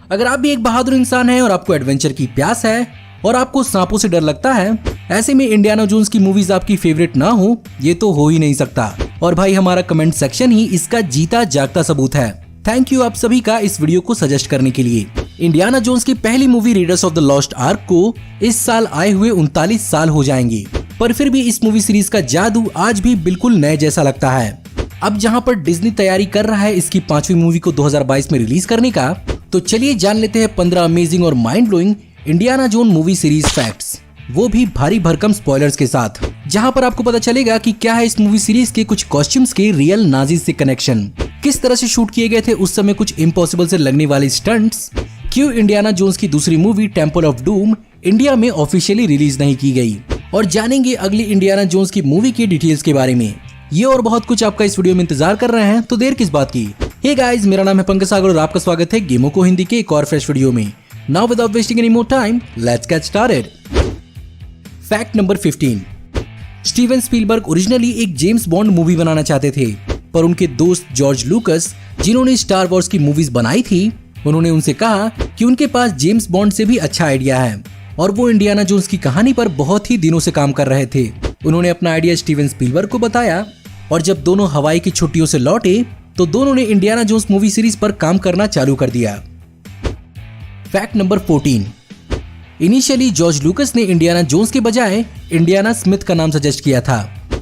अगर आप भी एक बहादुर इंसान हैं और आपको एडवेंचर की प्यास है और आपको सांपों से डर लगता है, ऐसे में इंडियाना जोन्स की मूवीज आपकी फेवरेट ना हो ये तो हो ही नहीं सकता। और भाई हमारा कमेंट सेक्शन ही इसका जीता जागता सबूत है। थैंक यू आप सभी का इस वीडियो को सजेस्ट करने के लिए। इंडियाना जोन्स की पहली movie readers of the lost arc को इस साल आए हुए 39 साल हो जाएंगे, पर फिर भी इस मूवी सीरीज का जादू आज भी बिल्कुल नए जैसा लगता है। अब जहां पर डिज्नी तैयारी कर रहा है इसकी 5वीं मूवी को 2022 में रिलीज करने का, तो चलिए जान लेते हैं 15 अमेजिंग और mind blowing Indiana zone movie series facts, वो भी भारी भरकम स्पॉयलर्स के साथ, जहां पर आपको पता चलेगा कि क्या है इस मूवी सीरीज के कुछ कॉस्ट्यूम्स के रियल नाजीज से कनेक्शन, किस तरह से शूट किए गए थे उस समय कुछ इम्पॉसिबल से लगने वाले स्टंट्स, क्यों इंडियाना जोन्स की दूसरी movie temple of Doom India में ऑफिशियली रिलीज नहीं की गई, और जानेंगे अगली इंडियाना जोन्स की मूवी की डिटेल्स के बारे में। ये और बहुत कुछ आपका इस वीडियो में इंतजार कर रहे हैं, तो देर किस बात की। हे गाइस, मेरा नाम है पंकज सागर और आपका स्वागत है गेमों को हिंदी के एक और फ्रेश वीडियो में। Now without wasting any more time, let's get started. Fact number 15। Steven Spielberg originally एक जेम्स बॉन्ड मूवी बनाना चाहते थे, पर उनके दोस्त जॉर्ज लूकस जिन्होंने स्टार वॉर्स की मूवीज बनाई थी, उन्होंने उनसे कहा कि उनके पास जेम्स बॉन्ड से भी अच्छा आइडिया है और वो इंडियाना जोन्स की कहानी पर बहुत ही दिनों से काम कर रहे थे। उन्होंने अपना आइडिया स्टीवन स्पीलबर्ग को बताया और जब दोनों हवाई की छुट्टियों से लौटे तो दोनों ने इंडियाना जोन्स मूवी सीरीज पर काम करना चालू कर दिया। Fact number 14। इनिशियली जॉर्ज लूकस ने इंडियाना जोन्स के बजाय इंडियाना स्मिथ का नाम सजेस्ट किया था,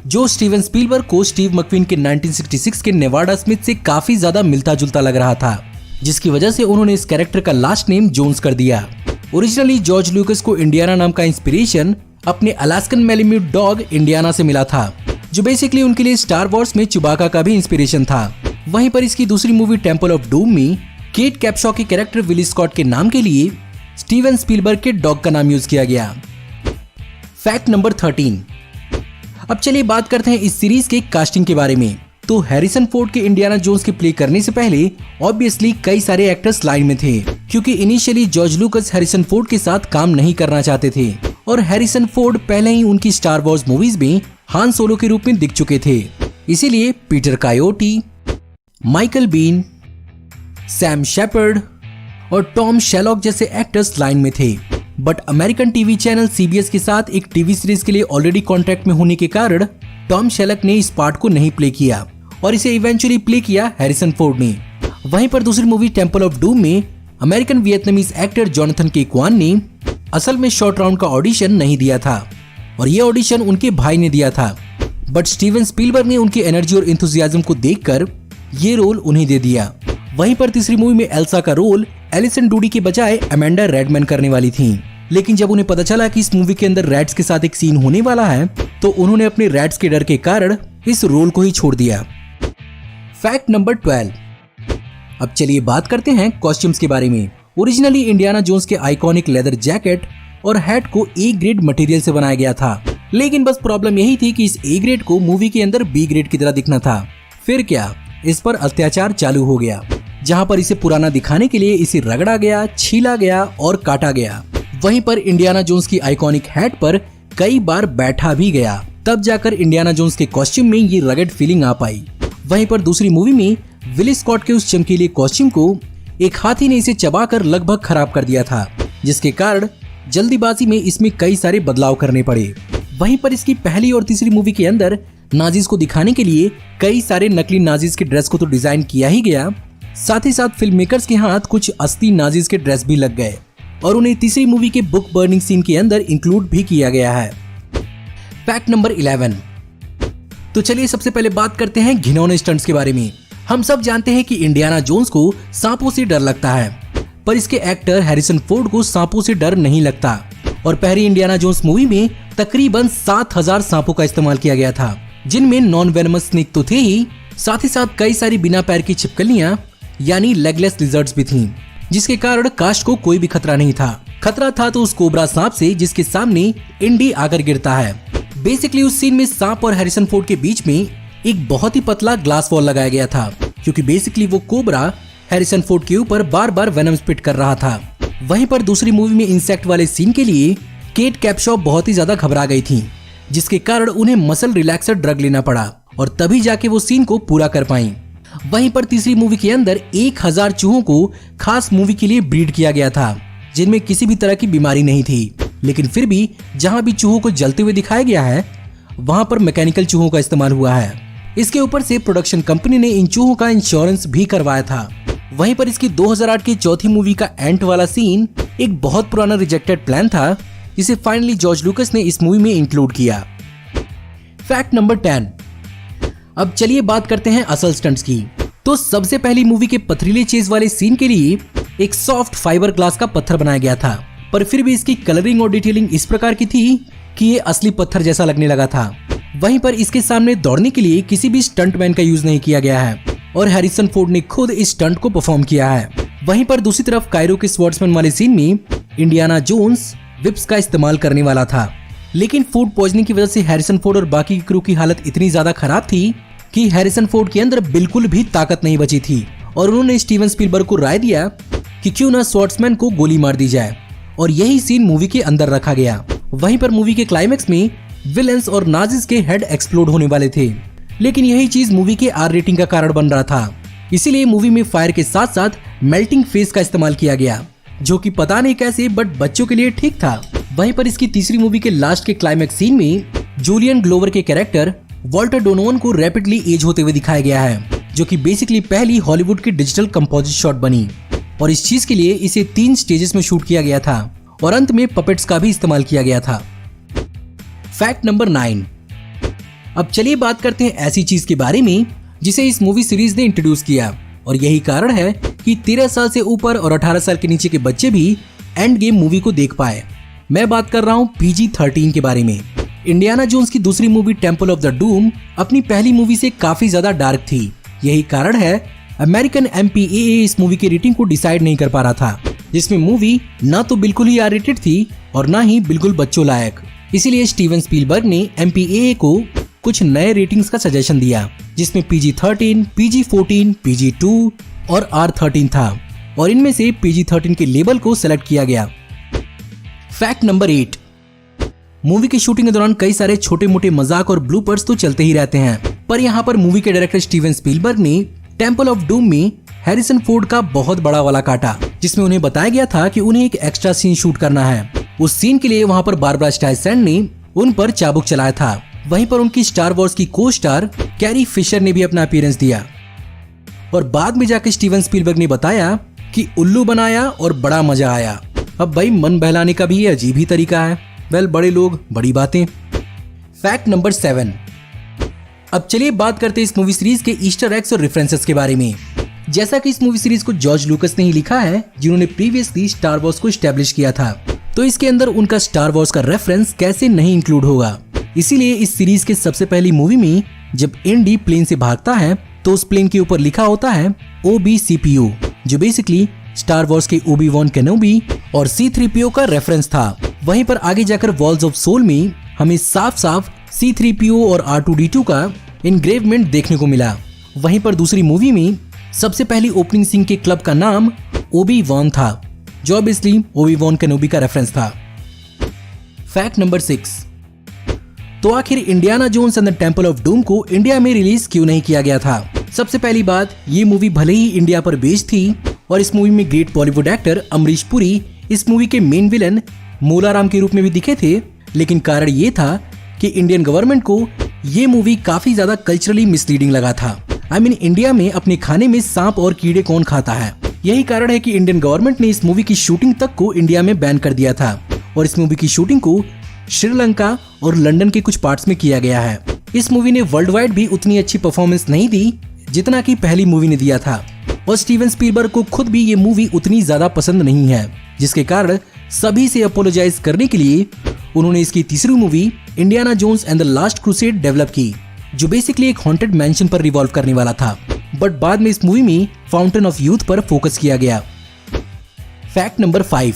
जो स्टीवन स्पीलबर्ग को स्टीव मकवीन के 1966 के नेवाडा स्मिथ से काफी ज्यादा मिलता जुलता लग रहा था, जिसकी वजह से उन्होंने इस कैरेक्टर का लास्ट नेम जोन्स कर दिया। ओरिजिनली जॉर्ज लूकस को इंडियाना नाम का इंस्पिरेशन अपने अलास्कन मैलेम्यूट डॉग इंडियाना से मिला था, जो बेसिकली उनके लिए स्टार वॉर्स में चुबाका का भी इंस्पिरेशन था। वहीं पर इसकी दूसरी मूवी टेम्पल ऑफ डूम में केट कैप्शॉ के कैरेक्टर विली स्कॉट के नाम के लिए स्टीवन स्पीलबर्ग के डॉग का नाम यूज किया गया। Fact number 13। अब चलिए बात करते हैं इस सीरीज के कास्टिंग के बारे में। तो हैरिसन फोर्ड के इंडियाना जोन्स के प्ले करने से पहले ऑब्वियसली कई सारे एक्टर्स लाइन में थे, क्योंकि इनिशियली जॉर्ज लूकस हैरिसन फोर्ड के साथ काम नहीं करना चाहते थे और हैरिसन फोर्ड पहले ही उनकी स्टार वॉर्स मूवीज में हान सोलो के रूप में दिख चुके थे। इसीलिए Peter Coyote, Michael Biehn, Sam Shepard और टॉम शेलॉक जैसे एक्टर्स लाइन में थे, but American TV channel CBS के साथ एक टीवी सीरीज के लिए ऑलरेडी कॉन्ट्रैक्ट में होने के कारण टॉम शेलक ने इस पार्ट को नहीं प्ले किया और इसे इवेंचुअली प्ले किया हैरिसन फोर्ड ने। वहीं पर दूसरी मूवी टेम्पल ऑफ डूम में अमेरिकन वियतनामीज एक्टर जोनाथन के क्वान ने असल में शॉर्ट राउंड का ऑडिशन नहीं दिया था और ये ऑडिशन उनके भाई ने दिया था, बट स्टीवन स्पीलबर्ग ने उनकी एनर्जी और एंथुसियाज्म को देखकर ये रोल उन्हें दे दिया। वहीं पर तीसरी मूवी में एल्सा का रोल एलिसन डूडी के बजाय अमेंडा रेडमैन करने वाली थी, लेकिन जब उन्हें पता चला कि इस मूवी के अंदर रैट्स के साथ एक सीन होने वाला है तो उन्होंने अपने रैट्स के डर के कारण इस रोल को ही छोड़ दिया। Fact number 12। अब चलिए बात करते हैं कॉस्ट्यूम्स के बारे में। ओरिजिनली इंडियाना जोन्स के आइकॉनिक लेदर जैकेट और हैट को ए ग्रेड मटेरियल से बनाया गया था, लेकिन बस प्रॉब्लम यही थी कि इस ए ग्रेड को मूवी के अंदर बी ग्रेड की तरह दिखना था। फिर क्या, इस पर अत्याचार चालू हो गया, जहां पर इसे पुराना दिखाने के लिए इसे रगड़ा गया, छीला गया और काटा गया। वहीं पर इंडियाना जोन्स की आइकॉनिक हैट पर कई बार बैठा भी गया, तब जाकर इंडियाना जोन्स के कॉस्ट्यूम में ये रगड़ फीलिंग आ पाई। वहीं पर दूसरी मूवी में विली स्कॉट के उस चमकीले कॉस्ट्यूम को एक हाथी ने इसे चबाकर लगभग खराब कर दिया था, जिसके कारण जल्दीबाजी में इसमें कई सारे बदलाव करने पड़े। वहीं पर इसकी पहली और तीसरी मूवी के अंदर नाजीज को दिखाने के लिए कई सारे नकली नाजीज के ड्रेस को तो डिजाइन किया ही गया, साथ ही साथ फिल्म मेकर्स के हाथ कुछ असली नाजीज के ड्रेस भी लग गए और उन्हें तीसरी मूवी के बुक बर्निंग सीन के अंदर इंक्लूड भी किया गया है। Fact number 11। तो चलिए सबसे पहले बात करते हैं घिनौने स्टंट्स के बारे में। हम सब जानते हैं कि इंडियाना जोन्स को सांपों से डर लगता है, पर इसके एक्टर हैरिसन फोर्ड को सांपों से डर नहीं लगता और पहली इंडियाना जोन्स मूवी में तकरीबन 7000 सांपों का इस्तेमाल किया गया था, जिनमें नॉन वेनमस स्नेक तो थे ही, साथ ही साथ कई सारी बिना पैर की छिपकलियां यानी लेगलेस लिजर्ड्स भी थीं, जिसके कारण कास्ट को कोई भी खतरा नहीं था। खतरा था तो उस कोबरा सांप से जिसके सामने इंडी आकर गिरता है। बेसिकली उस सीन में सांप और हैरिसन फोर्ड के बीच में एक बहुत ही पतला ग्लास वॉल लगाया गया था, क्योंकि बेसिकली वो कोबरा हैरिसन फोर्ड के ऊपर बार बार वेनम स्पिट कर रहा था। वहीं पर दूसरी मूवी में इंसेक्ट वाले सीन के लिए केट कैप्शॉ बहुत ही ज्यादा घबरा गई थी, जिसके कारण उन्हें मसल रिलैक्सर ड्रग लेना पड़ा और तभी जाके वो सीन को पूरा कर पाई। वहीं पर तीसरी मूवी के अंदर 1000 चूहों को खास मूवी के लिए ब्रीड किया गया था, जिनमें किसी भी तरह की बीमारी नहीं थी। लेकिन फिर भी जहां भी चूहों को जलते हुए दिखाया गया है वहां पर मैकेनिकल चूहों का इस्तेमाल हुआ है। इसके ऊपर से प्रोडक्शन कंपनी ने इन चूहों का इंश्योरेंस भी करवाया था। वहीं पर इसकी 2008 की चौथी मूवी का एंट वाला सीन एक बहुत पुराना रिजेक्टेड प्लान था, जिसे फाइनली जॉर्ज लुकस ने इस मूवी में इंक्लूड किया। Fact number 10। अब चलिए बात करते हैं असल स्टंट्स की। तो सबसे पहली मूवी के पथरीले चेज वाले सीन के लिए एक सॉफ्ट फाइबर ग्लास का पत्थर बनाया गया था, पर फिर भी इसकी कलरिंग और डिटेलिंग इस प्रकार की थी कि ये असली पत्थर जैसा लगने लगा था। वहीं पर इसके सामने दौड़ने के लिए किसी भी स्टंटमैन का यूज नहीं किया गया है और हैरिसन फोर्ड ने खुद इस स्टंट को परफॉर्म किया है। वहीं पर दूसरी तरफ कायरो के स्वॉर्ड्समैन वाले सीन में इंडियाना जोन्स विप्स का इस्तेमाल करने वाला था, लेकिन फूड पॉइजनिंग की वजह से हैरिसन फोर्ड और बाकी क्रू की हालत इतनी ज्यादा खराब थी कि हैरिसन फोर्ड के अंदर बिल्कुल भी ताकत नहीं बची थी और उन्होंने स्टीवन स्पीलबर्ग को राय दिया कि क्यों ना स्वॉर्ड्समैन को गोली मार दी जाए, और यही सीन मूवी के अंदर रखा गया। वहीं पर मूवी के क्लाइमेक्स में विलेंस और नाजिस के हेड एक्सप्लोड होने वाले थे, लेकिन यही चीज मूवी के आर रेटिंग का कारण बन रहा था। इसीलिए मूवी में फायर के साथ साथ मेल्टिंग फेस का इस्तेमाल किया गया, जो कि पता नहीं कैसे बट बच्चों के लिए ठीक था। वहीं पर इसकी तीसरी मूवी के लास्ट के क्लाइमेक्स सीन में जूलियन ग्लोवर के कैरेक्टर वॉल्टर डोनोवन को रैपिडली एज होते हुए दिखाया गया है, जो कि बेसिकली पहली हॉलीवुड की डिजिटल कंपोजिट शॉट बनी, और इस चीज के लिए इसे 3 स्टेजेस में शूट किया गया था और अंत में पपेट्स का भी इस्तेमाल किया गया था। Fact number 9। अब चलिए बात करते हैं ऐसी चीज के बारे में जिसे इस मूवी सीरीज ने इंट्रोड्यूस किया, और यही कारण है कि 13 साल से ऊपर और 18 साल के नीचे के बच्चे भी एंड गेम मूवी को देख पाए। मैं बात कर रहा हूँ PG-13 के बारे में। इंडियाना जोन्स की दूसरी movie temple of the doom अपनी पहली मूवी से काफी ज्यादा डार्क थी। यही कारण है अमेरिकन MPAA इस मूवी की रेटिंग को डिसाइड नहीं कर पा रहा था, जिसमें मूवी ना तो बिल्कुल ही R-rated थी और ना ही बिल्कुल बच्चों लायक। इसीलिए स्टीवन स्पीलबर्ग ने MPAA को कुछ नए रेटिंग्स का सजेशन दिया, जिसमें PG-13, PG-14, PG-2 और R-13 था, और इनमें से PG-13 के लेबल को सेलेक्ट किया गया। Fact number 8। मूवी की शूटिंग के दौरान कई सारे छोटे मोटे मजाक और ब्लूपर्स तो चलते ही रहते हैं, पर यहाँ पर मूवी के डायरेक्टर स्टीवन स्पीलबर्ग ने टेम्पल ऑफ डूम में हैरिसन फोर्ड का बहुत बड़ा वाला काटा, जिसमें उन्हें बताया गया था कि उन्हें एक एक्स्ट्रा सीन शूट करना है। उस सीन के लिए वहाँ पर बारबरा स्ट्राइसैंड ने उन पर चाबुक चलाया था। वहीं पर उनकी स्टार वॉर्स की को स्टार कैरी फिशर ने भी अपना अपीयरेंस दिया, और बाद में जाकर स्टीवन स्पीलबर्ग ने बताया कि उल्लू बनाया और बड़ा मजा आया। अब भाई मन बहलाने का भी अजीब ही तरीका है। वेल, बड़े लोग बड़ी बातें। Fact number 7। अब चलिए बात करते हैं इस मूवी सीरीज के ईस्टर एग्स और रेफरेंसेस के बारे में। जैसा कि इस मूवी सीरीज को जॉर्ज लुकस ने ही लिखा है, जिन्होंने प्रीवियसली स्टार वॉर्स को एस्टेब्लिश किया था, तो इसके अंदर उनका स्टार वॉर्स का रेफरेंस कैसे नहीं इंक्लूड होगा। इसीलिए इस सीरीज के सबसे पहली मूवी में जब इंडी प्लेन से भागता है तो उस प्लेन के ऊपर लिखा होता है OBCPO, जो बेसिकली स्टार वॉर्स के ओबी-वॉन केनोबी और C-3PO का रेफरेंस था। वहीं पर आगे जाकर वॉल्स ऑफ सोल में हमें साफ साफ C-3PO और R2-D2 का इनग्रेवमेंट देखने को मिला। वहीं पर दूसरी मूवी में सबसे पहली ओपनिंग सीन के क्लब का नाम ओबी-वॉन था, जो ऑब्वियसली ओबी-वॉन केनोबी का रेफरेंस था। Fact number 6। तो आखिर Indiana Jones and the Temple of Doom को इंडिया में रिलीज क्यों नहीं किया गया था? सबसे पहली बात, ये मूवी भले ही इंडिया पर बेस्ड थी और इस मूवी में ग्रेट बॉलीवुड एक्टर अमरीश पुरी इस मूवी के मेन विलन मोलाराम के रूप में भी दिखे थे, लेकिन कारण ये था कि इंडियन गवर्नमेंट को ये मूवी काफी ज्यादा कल्चरली मिसलीडिंग लगा था। इंडिया में अपने खाने में सांप और कीड़े कौन खाता है? यही कारण है कि इंडियन गवर्नमेंट ने इस मूवी की शूटिंग तक को इंडिया में बैन कर दिया था, और इस मूवी की शूटिंग को श्रीलंका और लंदन के कुछ पार्ट्स में किया गया है। इस मूवी ने वर्ल्ड वाइड भी उतनी अच्छी परफॉर्मेंस नहीं दी जितना कि पहली मूवी ने दिया था, और स्टीवन स्पीलबर्ग को खुद भी ये मूवी उतनी ज्यादा पसंद नहीं है, जिसके कारण सभी से अपोलोजाइज करने के लिए उन्होंने इसकी तीसरी movie Indiana Jones and the Last Crusade develop की, जो बेसिकली एक हॉन्टेड मैंशन पर रिवॉल्व करने वाला था, बट बाद में इस मूवी में फाउंटेन ऑफ यूथ पर फोकस किया गया। Fact number 5।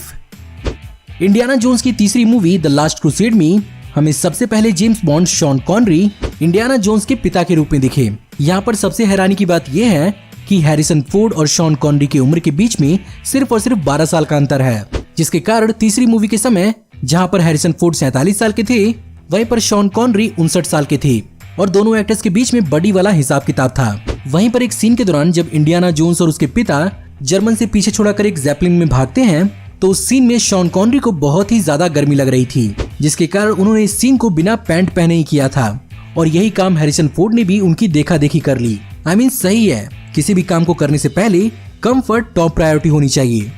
इंडियाना जोन्स की तीसरी मूवी द लास्ट क्रूसेड में हमें सबसे पहले James Bond Sean Connery Indiana Jones के पिता के रूप में दिखे। यहाँ पर सबसे हैरानी की बात यह है कि हैरिसन फोर्ड और शॉन कॉनरी की उम्र के बीच में सिर्फ और सिर्फ 12 साल का अंतर है, जिसके कारण तीसरी मूवी के समय जहाँ पर हैरिसन फोर्ड 47 साल के थे, वहीं पर शॉन कॉनरी 59 साल के थे। और दोनों एक्टर्स के बीच में बड़ी वाला हिसाब किताब था। वहीं पर एक सीन के दौरान जब इंडियाना जोन्स और उसके पिता जर्मन से पीछे छुड़ाकर एक ज़ैपलिन में भागते हैं तो उस सीन में शॉन कॉनरी को बहुत ही ज्यादा गर्मी लग रही थी, जिसके कारण उन्होंने इस सीन को बिना पैंट पहने ही किया था। और यही काम हैरिसन फोर्ड ने भी उनकी देखा देखी कर ली। I mean, सही है, किसी भी काम को करने से पहले कंफर्ट टॉप प्रायोरिटी होनी चाहिए।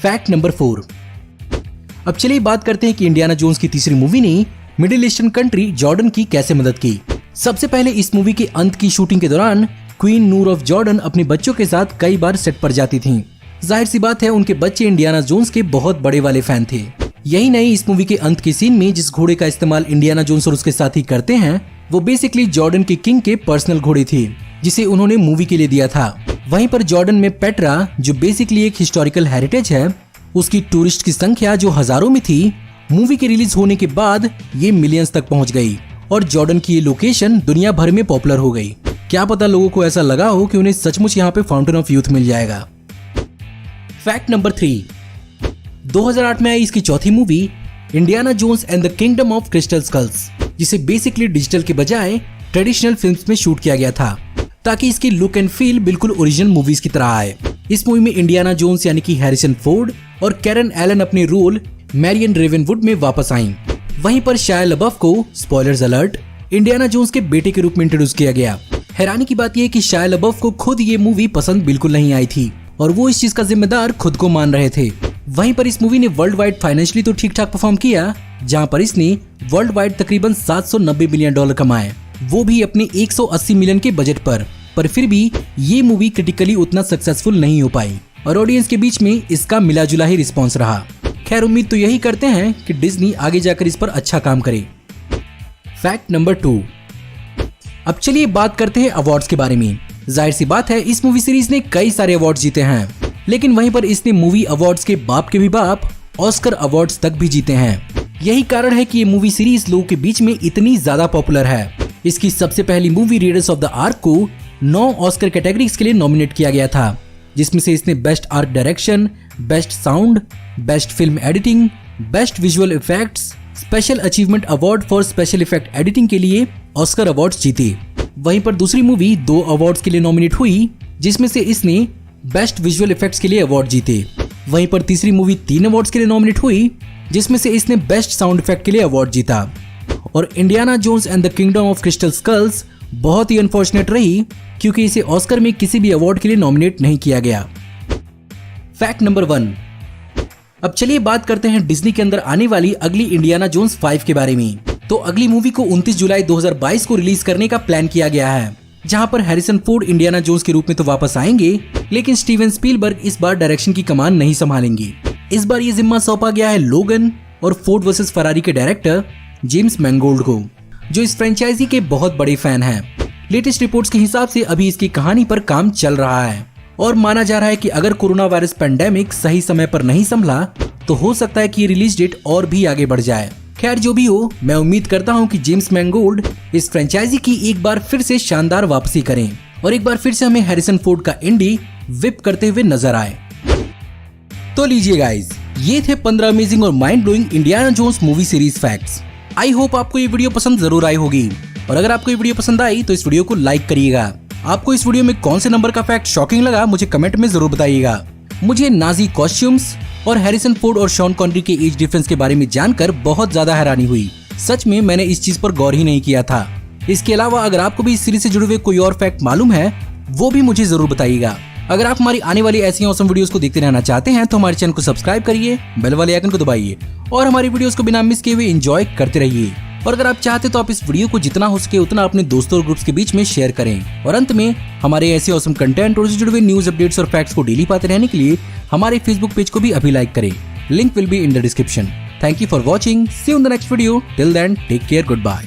Fact number 4। अब चलिए बात करते हैं कि इंडियाना जोन्स की तीसरी मूवी ने मिडिल ईस्टर्न कंट्री जॉर्डन की कैसे मदद की। सबसे पहले इस मूवी के अंत की शूटिंग के दौरान क्वीन नूर ऑफ जॉर्डन अपने बच्चों के साथ कई बार सेट पर जाती थीं। जाहिर सी बात है उनके बच्चे इंडियाना जोन्स के बहुत बड़े वाले फैन थे। यही नहीं, इस मूवी के अंत के सीन में जिस घोड़े का इस्तेमाल इंडियाना जोन्स और उसके साथी करते हैं वो बेसिकली जॉर्डन के किंग के पर्सनल घोड़े थे, जिसे उन्होंने मूवी के लिए दिया था। वहीं पर जॉर्डन में पेट्रा, जो बेसिकली एक हिस्टोरिकल हेरिटेज है, उसकी टूरिस्ट की संख्या जो हजारों में थी, मूवी के रिलीज होने के बाद ये मिलियंस तक पहुंच गई और जॉर्डन की ये लोकेशन दुनिया भर में पॉपुलर हो गई। क्या पता लोगों को ऐसा लगा हो कि उन्हें सचमुच यहाँ पे फाउंटेन ऑफ यूथ मिल जाएगा। Fact number 3। 2008 में आई इसकी चौथी movie Indiana Jones and the Kingdom of Crystal Skulls, जिसे बेसिकली डिजिटल के बजाय ट्रेडिशनल फिल्म्स में शूट किया गया था ताकि इसकी लुक एंड फील बिल्कुल ओरिजिनल मूवीज की तरह आए। इस मूवी में इंडियाना जोन्स यानी कि हैरिसन फोर्ड और कैरन एलन अपने रोल मैरियन रेवेनवुड में वापस आईं। वहीं पर शाया लबफ को, स्पॉयलर्स अलर्ट, इंडियाना जोन्स के बेटे के रूप में इंट्रोड्यूस किया गया। हैरानी की बात यह कि शाया लबफ को खुद ये मूवी पसंद बिल्कुल नहीं आई थी और वो इस चीज का जिम्मेदार खुद को मान रहे थे। वहीं पर इस मूवी ने वर्ल्ड वाइड फाइनेंशियली तो ठीक ठाक परफॉर्म किया, जहां पर इसने वर्ल्ड वाइड तकरीबन $790 मिलियन कमाए, वो भी अपने 180 मिलियन के बजट पर फिर भी ये मूवी क्रिटिकली उतना सक्सेसफुल नहीं हो पाई और ऑडियंस के बीच में इसका मिला जुला ही रिस्पॉन्स रहा। खैर, उम्मीद तो यही करते हैं कि डिज्नी आगे जाकर इस पर अच्छा काम करे। Fact number 2। अब चलिए बात करते हैं अवार्ड्स के बारे में। जाहिर सी बात है इस मूवी सीरीज ने कई सारे अवार्ड्स जीते हैं, लेकिन वहीं पर इसने मूवी अवार्ड्स के बाप के भी बाप ऑस्कर अवार्ड्स तक भी जीते हैं। यही कारण है कि ये मूवी सीरीज लोगों के बीच में इतनी ज्यादा पॉपुलर है। इसकी सबसे पहली movie readers of the arc को 9 ऑस्कर कैटेगरीज के लिए नॉमिनेट किया गया था, जिसमें से इसने best art direction, best sound, best film editing, best visual effects, special achievement award for special effect editing के लिए ऑस्कर अवार्ड्स जीते। वहीं पर दूसरी मूवी 2 अवार्ड्स के लिए नॉमिनेट हुई, जिसमें से इसने बेस्ट विजुअल इफेक्ट्स के लिए अवार्ड जीते। वहीं पर तीसरी मूवी 3 अवार्ड्स के लिए नॉमिनेट हुई, जिसमें से इसने बेस्ट साउंड इफेक्ट के लिए अवार्ड जीता। और Indiana Jones and the Kingdom of Crystal Skulls बहुत ही अनफॉर्चुनेट रही, क्योंकि इसे ऑस्कर में किसी भी अवार्ड के लिए नॉमिनेट नहीं किया गया। Fact number 1। अब चलिए बात करते हैं डिज्नी के अंदर आने वाली अगली इंडियाना जोन्स 5 के बारे में। तो अगली मूवी को 29 जुलाई 2022 को रिलीज करने का प्लान किया गया है, जहां पर हैरिसन फोर्ड इंडियाना जोन्स के रूप में तो वापस आएंगे, लेकिन स्टीवन स्पीलबर्ग इस बार डायरेक्शन की कमान नहीं संभालेंगे। इस बार ये जिम्मा सौंपा गया है लोगन और फोर्ड वर्सेस फरारी के डायरेक्टर जेम्स मैंगोल्ड को, जो इस फ्रेंचाइजी के बहुत बड़े फैन हैं। लेटेस्ट रिपोर्ट्स के हिसाब से अभी इसकी कहानी पर काम चल रहा है और माना जा रहा है कि अगर कोरोना वायरस पेंडेमिक सही समय पर नहीं संभला तो हो सकता है कि रिलीज डेट और भी आगे बढ़ जाए। खैर, जो भी हो, मैं उम्मीद करता हूं कि जेम्स मैंगोल्ड इस फ्रेंचाइजी की एक बार फिर से शानदार वापसी करें और एक बार फिर से हमें हैरिसन फोर्ड का इंडी विप करते हुए नजर आए। तो लीजिए गाइज, ये थे 15 अमेजिंग और mind blowing Indiana Jones movie series facts. I hope आपको ये वीडियो पसंद जरूर आई होगी और अगर आपको ये वीडियो पसंद आई तो इस वीडियो को लाइक करिएगा। आपको इस वीडियो में कौन से नंबर का फैक्ट शॉकिंग लगा मुझे कमेंट में जरूर बताइएगा। मुझे नाजी कॉस्ट्यूम्स और हैरिसन फोर्ड और शॉन कॉनरी के एज डिफरेंस के बारे में जानकर बहुत ज्यादा हैरानी हुई। सच में मैंने इस चीज पर गौर ही नहीं किया था। इसके अलावा अगर आपको भी इस सीरीज से जुड़े हुए कोई और फैक्ट मालूम है वो भी मुझे जरूर बताइएगा। अगर आप हमारी आने वाली ऐसी ऑसम वीडियोस को देखते रहना चाहते हैं तो हमारे चैनल को सब्सक्राइब करिए, बेल वाले आइकन को दबाइए और हमारी वीडियोस को बिना मिस किए हुए एंजॉय करते रहिए। और अगर आप चाहते तो आप इस वीडियो को जितना हो सके उतना अपने दोस्तों और ग्रुप्स के बीच में शेयर करें। और अंत में हमारे ऐसे ऑसम कंटेंट और उससे जुड़े हुए न्यूज अपडेट्स और फैक्ट्स को डेली पाते रहने के लिए हमारे फेसबुक पेज को भी अभी लाइक करें। Link will be in the description. Thank you for watching. See you in the next video. Till then take care, good bye.